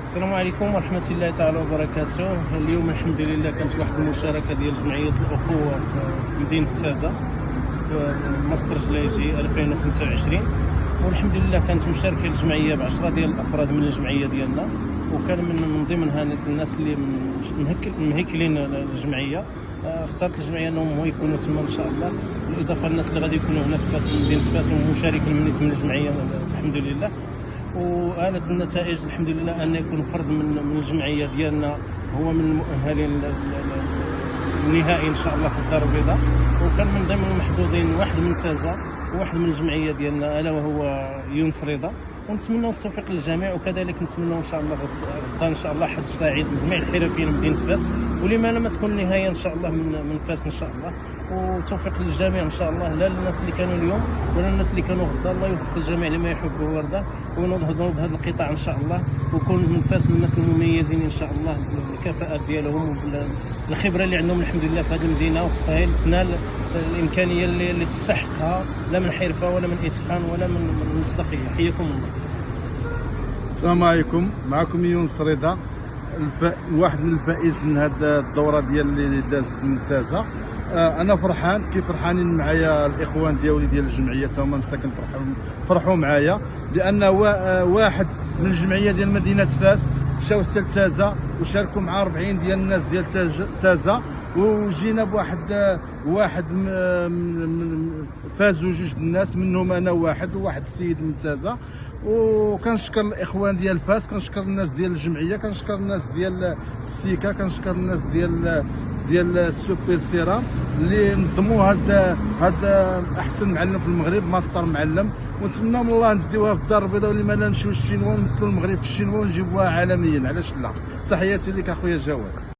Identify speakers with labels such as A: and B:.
A: السلام عليكم ورحمة الله تعالى وبركاته. اليوم الحمد لله كانت واحد المشاركة ديال جمعية الأخوة في مدينة تازة في مصدر جلايجي 2025، والحمد لله كانت مشاركة الجمعية ب10 ديال الأفراد من الجمعية ديالنا، وكان من ضمنها الناس اللي مهيكلين الجمعية. اختارت الجمعية انهم يكونوا تما ان شاء الله، بالاضافة للناس اللي غادي يكونوا هنا في فاس مدينة فاس ومشاركين من الجمعية الحمد لله. وآلت النتائج الحمد لله أن يكون فرد من الجمعية ديالنا هو من المؤهلين النهائي إن شاء الله في الدار البيضاء، وكان من ضمن المحظوظين واحد من تازة وواحد من الجمعية ديالنا ألا وهو يونس رضا. ونتمنى التوفيق للجميع، وكذلك نتمنى إن شاء الله غدا إن شاء الله حد سعيد لجميع الحرفيين من مدينة فاس، ولما لا ما تكون النهاية إن شاء الله من فاس إن شاء الله. وتوفيق للجميع إن شاء الله، لا للناس اللي كانوا اليوم ولا الناس اللي كانوا غدا. الله يوفق الجميع لما يحب ويرضى، وننهضوا بهذا القطاع إن شاء الله، ويكون من فاس من الناس المميزين إن شاء الله بالكفاءات ديالهم والخبرة اللي عندهم الحمد لله في هذه المدينة، وخصها تنال الإمكانية اللي تستحقها، لا من حرفة ولا من إتقان ولا من مصداقية. حياكم الله.
B: السلام عليكم، معكم يونس رضا، واحد من الفائز من هذه الدوره ديال اللي دازت من تازة. انا فرحان كيف فرحانين معايا الاخوان ديالي ديال الجمعيه، تا هما مساكن فرحوا معايا، لان واحد من الجمعيه ديال مدينه فاس مشاو حتى لتازة وشاركوا مع 40 ديال الناس ديال تازة، وجينا بواحد فازوا جوج الناس منهم انا وواحد السيد من تازة. وكنشكر الاخوان ديال فاس، كنشكر الناس ديال الجمعيه، كنشكر الناس ديال السيكا، كنشكر الناس ديال السوبر سيرام اللي نظموا هذا احسن معلم في المغرب، ماستر معلم. ونتمنى من الله نديوها في الدار البيضاء، ولما لا نمشيو للشينوا ونمثلوا المغرب في الشينوا ونجيبوها عالميا، علاش لا. تحياتي لك اخويا جواد.